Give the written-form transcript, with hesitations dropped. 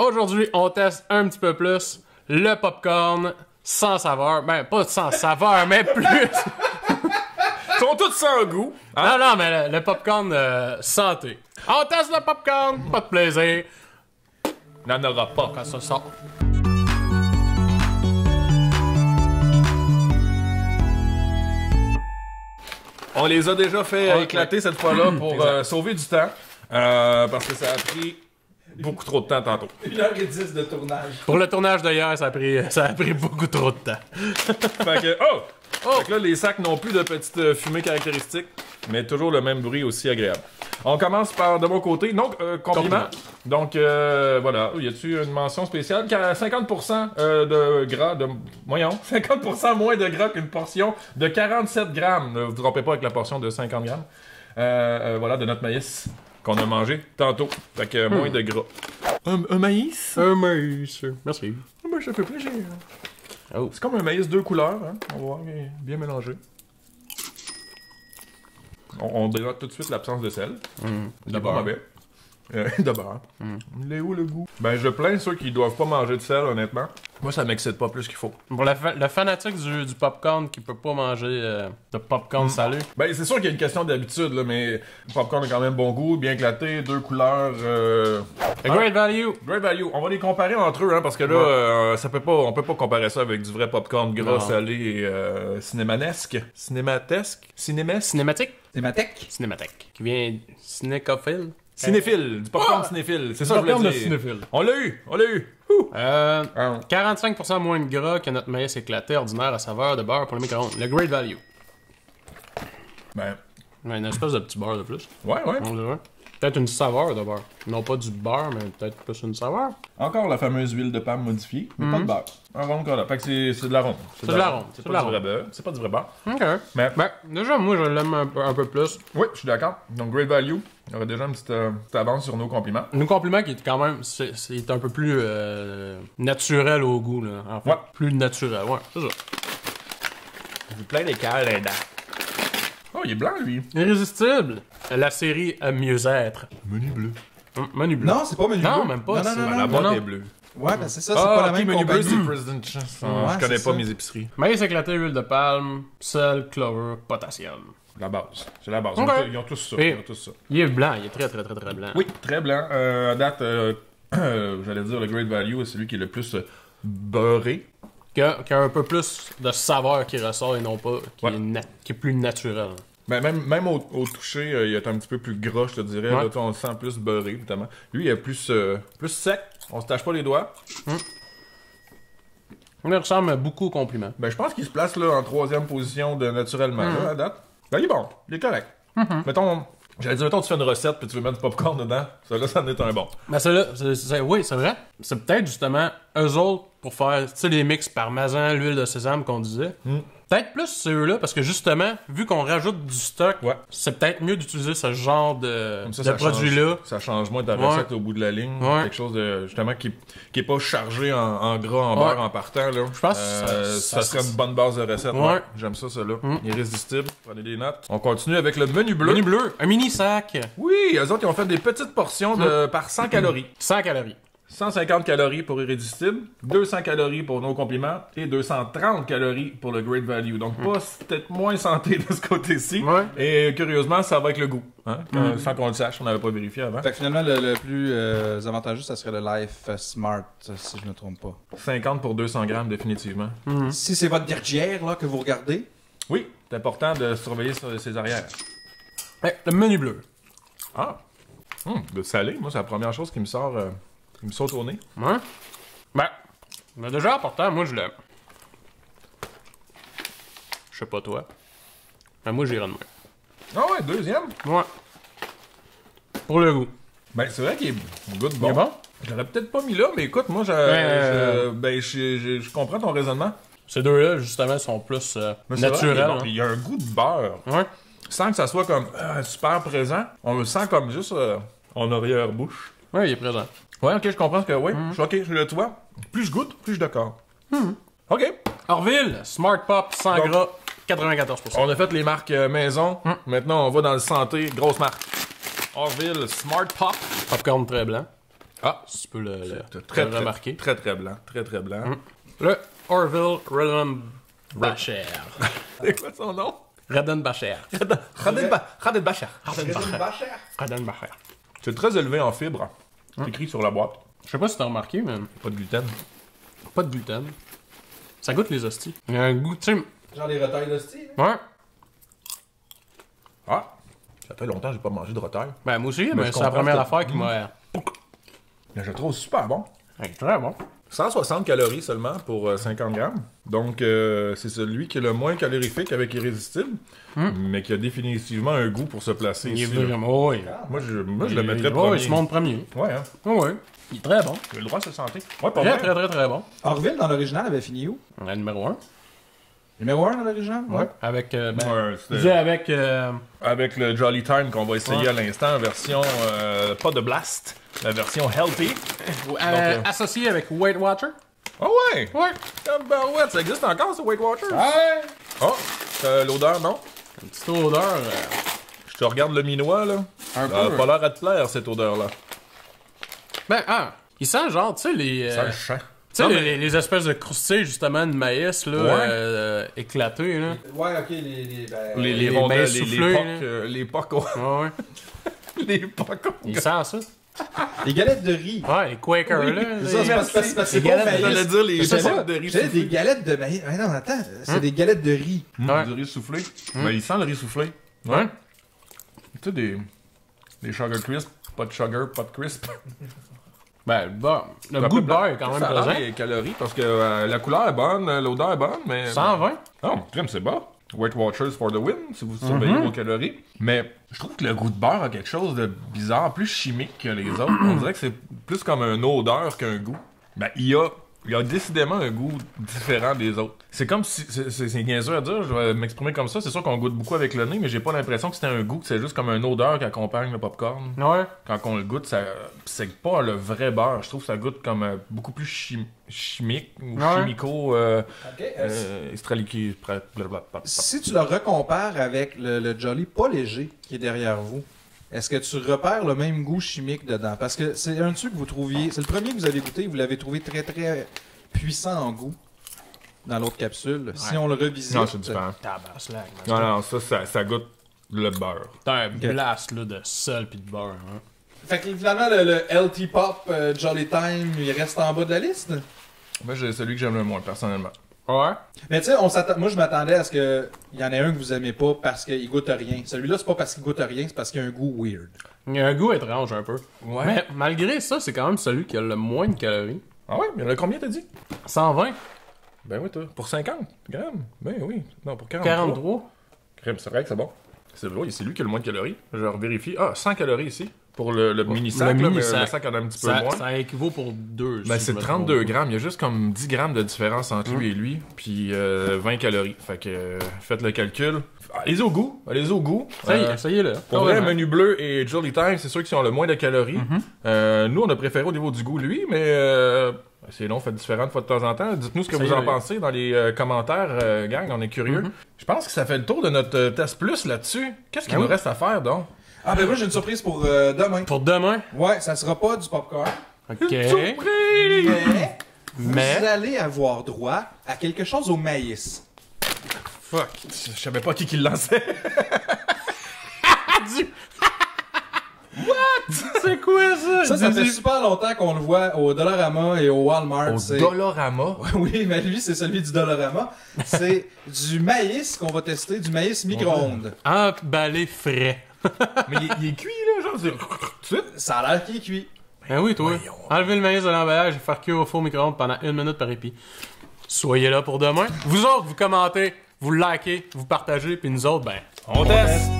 Aujourd'hui, on teste un petit peu plus le popcorn sans saveur. Ben, pas sans saveur, mais plus. Ils sont tous sans goût. Non, non, mais le popcorn santé. On teste le popcorn, pas de plaisir. N'en aura pas. Quand ça sort. On les a déjà fait éclater cette fois-là pour sauver du temps. Parce que ça a pris beaucoup trop de temps tantôt. 1h10 de tournage. Pour le tournage d'hier, ça a pris beaucoup trop de temps. Fait que, Fait que là, les sacs n'ont plus de petites fumées caractéristiques, mais toujours le même bruit aussi agréable. On commence par de mon côté. Donc, compliment. Donc, voilà. Y a-tu une mention spéciale? 50% de gras, voyons, 50% moins de gras qu'une portion de 47 grammes. Ne vous trompez pas avec la portion de 50 grammes. Voilà, de notre maïs qu'on a mangé tantôt. Fait que moins de gras. Un maïs? Un maïs. Merci. Ben, ça fait plaisir. Oh. C'est comme un maïs deux couleurs, hein? On va voir, bien mélangé. On dénote tout de suite l'absence de sel. De beurre. De beurre. Il est où le goût? Ben, je plains ceux qui doivent pas manger de sel, honnêtement. Moi, ça m'excite pas plus qu'il faut. Pour le fanatique du popcorn qui peut pas manger de popcorn salé. Ben, c'est sûr qu'il y a une question d'habitude, là, mais le popcorn a quand même bon goût, bien éclaté, deux couleurs. Great value. Great value. On va les comparer entre eux, hein, parce que là, on peut pas comparer ça avec du vrai popcorn gras, salé et cinémanesque. Cinématesque? Cinématique? Thématique? Cinématique. Qui vient cinécophile. Cinéphile, du popcorn cinéphile. C'est ça que je Popcorn voulais de dire. cinéphile. On l'a eu. 45% moins de gras que notre maïs éclaté ordinaire à saveur de beurre pour le micro-ondes. Le Great Value. Ben, Une espèce de petit beurre de plus. ouais. On dirait. Peut-être une saveur de beurre. Non pas du beurre, mais peut-être plus une saveur. Encore la fameuse huile de palme modifiée, mais pas de beurre. Un rond encore là. Fait que c'est de la ronde. C'est de la ronde. C'est pas du vrai beurre. C'est pas du vrai beurre. Ok. Mais, Ben, déjà, moi, je l'aime un peu plus. oui, je suis d'accord. Donc, great value. Il y aurait déjà une petite avance sur nos compliments. Nos compliments qui est quand même, c'est un peu plus naturel au goût, là. En fait. Ouais. Plus naturel, ouais, c'est ça. J'ai plein d'écailles là-dedans. Oh, il est blanc, lui. Irrésistible. La série Mieux-être. Menu bleu. Menu bleu. Non, c'est pas menu Non, bleu. même pas. Non, non, non, La non. boîte non. est bleue. Ouais, ben c'est ça, c'est pas la même menu bleu, compagnie. c'est President Chance. Ouais, Je connais c'est pas ça. mes épiceries. Maïs éclaté, huile de palme, sel, clover, potassium. La base. C'est la base. Ok. Ils ont tous ça. Et- Ils ont tous ça. Il est blanc, il est très blanc. Oui, très blanc. À date, j'allais dire le great value, c'est celui qui est le plus beurré. Qui a un peu plus de saveur qui ressort et non pas qui, Ouais. qui est plus naturel. Ben, même au toucher, il est un petit peu plus gras, je te dirais. Ouais. Là, on le sent plus beurré, notamment. Lui, il est plus sec. On se tâche pas les doigts. Il ressemble beaucoup au compliment. Ben, je pense qu'il se place là en troisième position de naturellement, là, à date. Ben, il est bon. Il est correct. Mettons, j'allais dire, mettons, tu fais une recette puis tu veux mettre du popcorn dedans. Ça, là, ça en est un bon. Ben c'est là, oui, c'est vrai. C'est peut-être justement eux autres pour faire, tu sais, les mix parmesan, l'huile de sésame qu'on disait. Peut-être plus ceux-là, parce que justement, vu qu'on rajoute du stock, Ouais. c'est peut-être mieux d'utiliser ce genre de, Comme ça, de ça produit-là. Ça change moins de ta Ouais. recette au bout de la ligne. Ouais. Quelque chose de, justement, qui est pas chargé en gras, en beurre, en partant, là. Je pense que ça serait une bonne base de recette. Ouais. Ouais. J'aime ça, là. Irrésistible. Prenez des notes. On continue avec le menu bleu. Menu bleu, un mini sac, Oui, eux autres, ils ont fait des petites portions par 100 calories. 100 calories. 150 calories pour Irrésistible, 200 calories pour nos compliments et 230 calories pour le Great Value. Donc, peut-être moins santé de ce côté-ci. Ouais. Et curieusement, ça va avec le goût. Hein? Sans qu'on le sache, on n'avait pas vérifié avant. Fait que finalement, le plus avantageux, ça serait le Life Smart, si je ne me trompe pas. 50 pour 200 grammes, définitivement. Si c'est votre derrière là, que vous regardez, Oui, c'est important de surveiller ses arrières. Hey, le menu bleu. Ah! De salé, moi, c'est la première chose qui me sort, qui me saute au nez. Ouais. Ben, mais déjà, pourtant, moi, je l'aime. Je sais pas toi. Mais moi, j'irai de moi. Ah ouais, deuxième? Ouais. Pour le goût. Ben, c'est vrai qu'il est good Il bon. est bon? Je l'aurais peut-être pas mis là, mais écoute, moi, je comprends ton raisonnement. Ces deux-là, justement, sont plus Mais c'est vrai qu'il est naturels. bon, hein. puis il y a un goût de beurre. Ouais. Sans que ça soit comme super présent. On le sent comme juste en arrière-bouche. Ouais, il est présent. Ouais, ok, je comprends ce que. Oui, je suis ok, je le vois. Plus je goûte, plus je suis d'accord. Ok. Orville, Smart Pop, sans Donc, gras, 94%. On a fait les marques maison. Maintenant, on va dans le santé. Grosse marque. Orville Smart Pop. Popcorn très blanc. Ah, si tu peux le remarquer. Très, très blanc. Très, très blanc. Le Orville Redenbacher. C'est quoi son nom? Redenbacher. Radenbacher. Redenbacher. C'est très élevé en fibres. C'est écrit sur la boîte. Je sais pas si t'as remarqué, mais Pas de gluten. pas de gluten. Ça goûte les hosties. Il y a un goût, tu sais... Genre les retails d'hostie. Ouais. Ah! Ça fait longtemps que j'ai pas mangé de retail. Ben, moi aussi, Mais mais je c'est la comprends première que- affaire qui m'a... Mais je le trouve super bon. Très bon. 160 calories seulement pour 50 grammes. Donc, c'est celui qui est le moins calorifique avec Irrésistible, mais qui a définitivement un goût pour se placer Il est ici. Là. vraiment... Oui. Moi, je le mettrais Ouais, premier. il se montre premier. Ouais, hein. Oui. Il est très bon. Il a le droit de se sentir. Ouais, pas Très, mal. très, très, très bon. Orville, dans l'original, avait fini où? Le numéro 1. Numéro 1 dans l'original? Ouais. Avec... Ouais, je c'était- disais avec... Avec le Jolly Time qu'on va essayer à l'instant, version pas de Blast, la version Healthy. associé avec Weight Watcher. Ah ouais! Ouais. Ouais, ça existe encore, ce Weight Watchers? Ouais. Oh! L'odeur, non? Une petite odeur... Je te regarde le minois, là. un Ça a peu... pas l'air à te plaire, cette odeur-là. Ben, il sent genre, tu sais, les... Ça le chant. tu sais, Non, les espèces de croustilles, justement, de maïs, là, éclatées, là. Ouais, ok, Les les rondelles, mains soufflées, les pocs, au- Ouais, ouais. les pocs. Il sent ça. les galettes de riz. Ouais, les Quakers, là. C'est ça, c'est parce que c'est Les pas galettes, maïs. J'allais dire les C'est ça. galettes de riz J'allais soufflé. des galettes de maïs. Mais non, attends, c'est des galettes de riz. Ouais. Du riz soufflé. Mais il sent le riz soufflé. Ouais. Tu sais, des sugar crisp, pas de sugar, pas de crisp. Ben, bon, le goût de beurre est quand même Ça a l'air présent. des calories parce que la couleur est bonne, l'odeur est bonne, mais. 120. Oh, crème, c'est bas. Weight Watchers for the win, si vous surveillez vos calories. Mais je trouve que le goût de beurre a quelque chose de bizarre, plus chimique que les autres. On dirait que c'est plus comme une odeur qu'un goût. Ben, il y a décidément un goût différent des autres. C'est comme si... C'est niaiseux à dire, je vais m'exprimer comme ça. C'est sûr qu'on goûte beaucoup avec le nez, mais j'ai pas l'impression que c'était un goût, que c'est juste comme une odeur qui accompagne le popcorn. Ouais. Quand on le goûte, c'est pas le vrai beurre. Je trouve que ça goûte comme beaucoup plus chimique ou Ouais. chimico... Ok, extraliqué, si tu le recompares avec le Jolly pas léger qui est derrière vous, est-ce que tu repères le même goût chimique dedans? Parce que c'est un truc que vous trouviez... C'est le premier que vous avez goûté, vous l'avez trouvé très très puissant en goût dans l'autre capsule. Si on le revisite... Non, c'est différent. Tabaslac. Non, non, ça goûte le beurre. T'as un blast, là, de sel pis de beurre, hein. Fait que finalement, le LT Pop Jolly Time, il reste en bas de la liste? Moi, j'ai celui que j'aime le moins, personnellement. Ouais. Mais tu sais, moi je m'attendais à ce qu'il y en ait un que vous aimez pas parce qu'il goûte rien. Celui-là, c'est pas parce qu'il goûte rien, c'est parce qu'il a un goût weird. Il y a un goût étrange, un peu. Ouais. Mais malgré ça, c'est quand même celui qui a le moins de calories. Ah ouais? Mais combien t'as dit? 120. Ben oui, toi. Pour 50 grammes? Ben oui. Non, pour 43. 43. Crème, c'est vrai que c'est bon. C'est vrai, c'est lui qui a le moins de calories. Je revérifie. Ah, 100 calories ici. Pour le mini-sac, le là, mini-sac. mais le sac en a un petit peu Ça, moins. ça équivaut pour 2. Ben, si c'est je me 32 trompe. grammes. Il y a juste comme 10 grammes de différence entre lui et lui. Puis 20 calories. Fait que faites le calcul. Allez-y au goût. Allez-y au goût. Ça y est, là. Pour vrai, Carrément. Menu Bleu et Jolly Time, c'est ceux qui ont le moins de calories. Nous, on a préféré au niveau du goût, lui, mais c'est long, faites différent de fois de temps en temps. Dites-nous ce que Ça vous y est, en oui. pensez dans les commentaires, gang, on est curieux. Je pense que ça fait le tour de notre test plus là-dessus. Qu'est-ce qu'il Ah nous oui. reste à faire, donc? Ah ben moi j'ai une surprise pour demain. Pour demain. Ouais, ça sera pas du popcorn. OK. Surprise! Mais- vous allez avoir droit à quelque chose au maïs. Fuck, je savais pas qui le lançait. C'est quoi ça? Ça fait super longtemps qu'on le voit au Dollarama et au Walmart. Au c'est- Dollarama. Oui, mais lui, c'est celui du Dollarama. C'est du maïs qu'on va tester, du maïs micro-ondes. Emballé frais. Mais il est cuit, là, genre, c'est... Tout de suite? Ça a l'air qu'il est cuit. Ben oui, toi. Voyons. Enlevez le maïs de l'emballage et faire cuire au four micro-ondes pendant 1 minute par épi. Soyez là pour demain. Vous autres, vous commentez, vous likez, vous partagez, puis nous autres, ben... On teste!